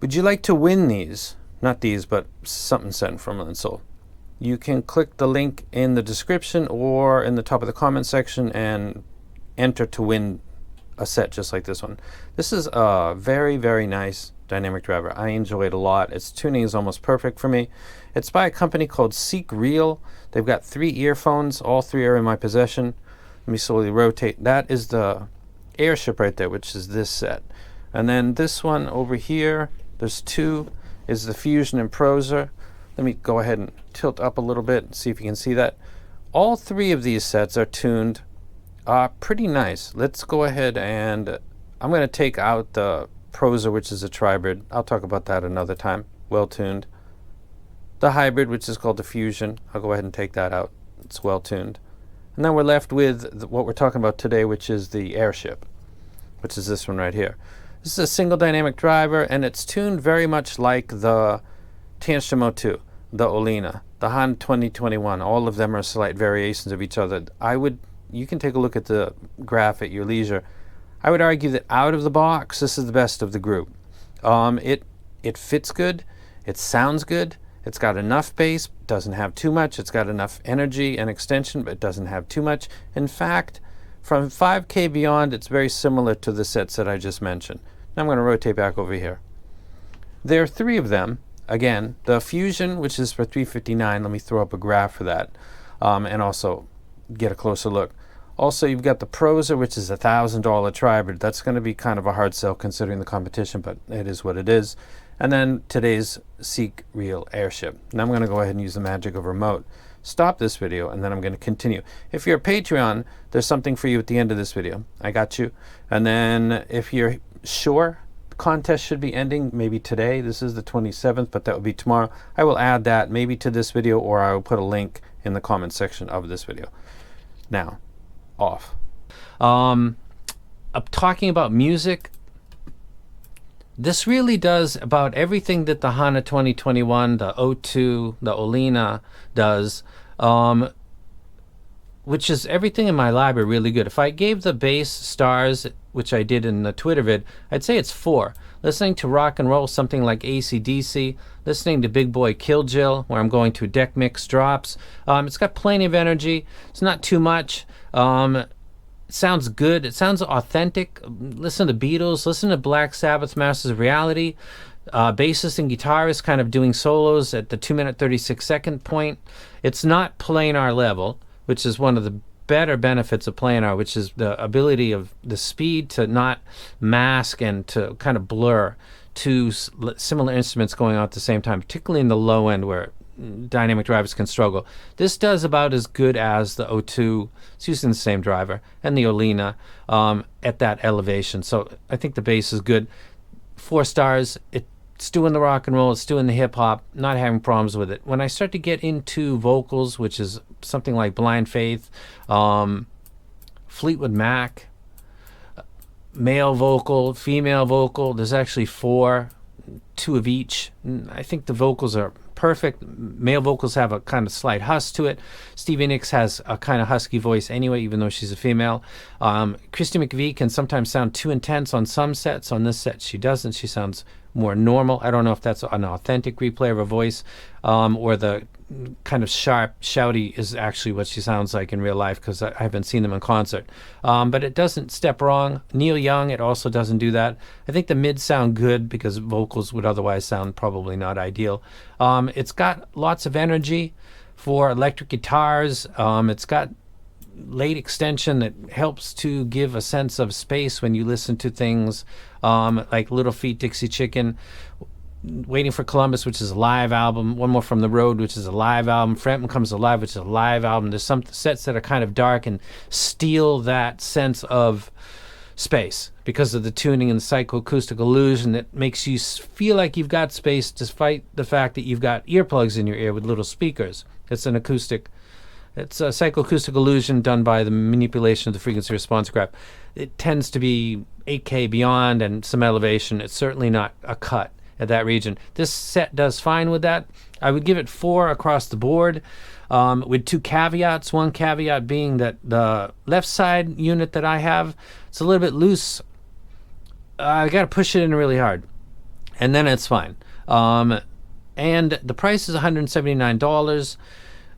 Would you like to win these? Not these, but something sent from and so. You can click the link in the description or in the top of the comment section and enter to win a set just like this one. This is a very, very nice dynamic driver. I enjoy it a lot. Its tuning is almost perfect for me. It's by a company called SEEK REAL. They've got 3 earphones. All 3 are in my possession. Let me slowly rotate. That is the Airship right there, which is this set. And then this one over here, there's 2, is the Fusion and Proser. Let me go ahead and tilt up a little bit and see if you can see that. All 3 of these sets are tuned pretty nice. Let's go ahead and I'm going to take out the Proser, which is a tribrid. I'll talk about that another time. Well tuned. The hybrid, which is called the Fusion, I'll go ahead and take that out. It's well tuned. And then we're left with what we're talking about today, which is the Airship, which is this one right here. This is a single dynamic driver, and it's tuned very much like the Tanshimo 2, the Olina, the Han 2021. All of them are slight variations of each other. You can take a look at the graph at your leisure. I would argue that out of the box, this is the best of the group. It fits good, it sounds good, it's got enough bass, doesn't have too much, it's got enough energy and extension, but it doesn't have too much. In fact, from 5K beyond, it's very similar to the sets that I just mentioned. Now I'm going to rotate back over here. There are 3 of them. Again, the Fusion, which is for $359. Let me throw up a graph for that, and also get a closer look. Also, you've got the Proser, which is a $1,000 tribrid. That's going to be kind of a hard sell considering the competition, but it is what it is. And then today's SEEK REAL Airship. Now I'm going to go ahead and use the magic of remote. Stop this video, and then I'm going to continue. If you're a Patreon, there's something for you at the end of this video. I got you. And then if you're sure the contest should be ending maybe today, this is the 27th, but that will be tomorrow, I will add that maybe to this video, or I will put a link in the comment section of this video. Now, off. I'm talking about music. This really does about everything that the HANA 2021, the O2, the Olina does, which is everything in my library really good. If I gave the bass stars, which I did in the Twitter vid, I'd say it's 4. Listening to rock and roll, something like AC/DC. Listening to Big Boy Kill Jill, where I'm going to deck mix drops. It's got plenty of energy. It's not too much. It sounds good. It sounds authentic. Listen to Beatles. Listen to Black Sabbath, Masters of Reality. Bassist and guitarist kind of doing solos at the 2-minute 36-second point. It's not planar level, which is one of the better benefits of planar, which is the ability of the speed to not mask and to kind of blur 2 similar instruments going on at the same time, particularly in the low end where dynamic drivers can struggle. This does about as good as the O2. It's using the same driver, and the Olina at that elevation. So I think the bass is good. 4 stars. It's doing the rock and roll. It's doing the hip hop. Not having problems with it. When I start to get into vocals, which is something like Blind Faith, Fleetwood Mac, male vocal, female vocal. There's actually 4, 2 of each. I think the vocals are perfect. Male vocals have a kind of slight husk to it. Stevie Nicks has a kind of husky voice anyway, even though she's a female. Christy McVie can sometimes sound too intense on some sets. On this set, she doesn't. She sounds more normal. I don't know if that's an authentic replay of her voice, or the kind of sharp, shouty is actually what she sounds like in real life, because I haven't seen them in concert. But it doesn't step wrong. Neil Young, it also doesn't do that. I think the mids sound good because vocals would otherwise sound probably not ideal. It's got lots of energy for electric guitars. It's got late extension that helps to give a sense of space when you listen to things like Little Feat, Dixie Chicken, Waiting for Columbus, which is a live album, One More from the Road, which is a live album, Frampton Comes Alive, which is a live album. There's some sets that are kind of dark and steal that sense of space because of the tuning and psychoacoustic illusion that makes you feel like you've got space despite the fact that you've got earplugs in your ear with little speakers. It's a psychoacoustic illusion done by the manipulation of the frequency response graph. It tends to be 8K beyond and some elevation. It's certainly not a cut at that region. This set does fine with that. I would give it 4 across the board, with 2 caveats. One caveat being that the left side unit that I have, it's a little bit loose. I got to push it in really hard. and then it's fine. And the price is $179.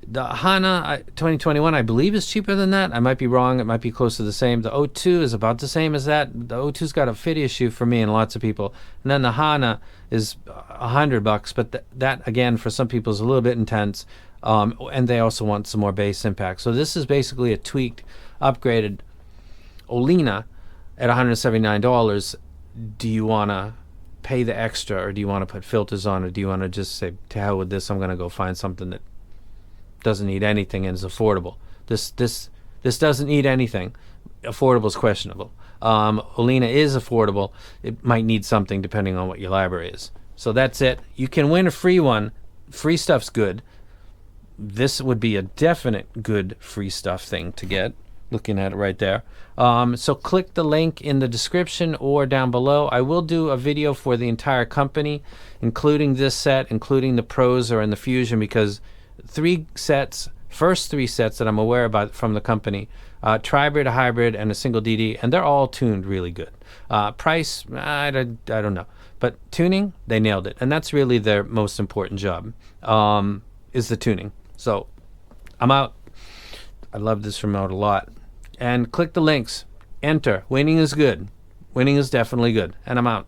The HANA 2021, I believe, is cheaper than that. I might be wrong. It might be close to the same. The O2 is about the same as that. The O2's got a fit issue for me and lots of people. And then the HANA is $100, but that again, for some people, is a little bit intense. And they also want some more bass impact. So this is basically a tweaked, upgraded Olina at $179. Do you want to pay the extra, or do you want to put filters on, or do you want to just say, to hell with this, I'm going to go find something that doesn't need anything and is affordable? This doesn't need anything. Affordable is questionable. Olina is affordable. It might need something depending on what your library is. So that's it. You can win a free one. Free stuff's good. This would be a definite good free stuff thing to get. Looking at it right there. So click the link in the description or down below. I will do a video for the entire company, including this set, including the Pros or in the Fusion, because first three sets that I'm aware about from the company, Tribrid, a hybrid, and a single DD, and they're all tuned really good. Price, I don't know. But tuning, they nailed it. And that's really their most important job, is the tuning. So I'm out. I love this remote a lot. And click the links. Enter. Winning is good. Winning is definitely good. And I'm out.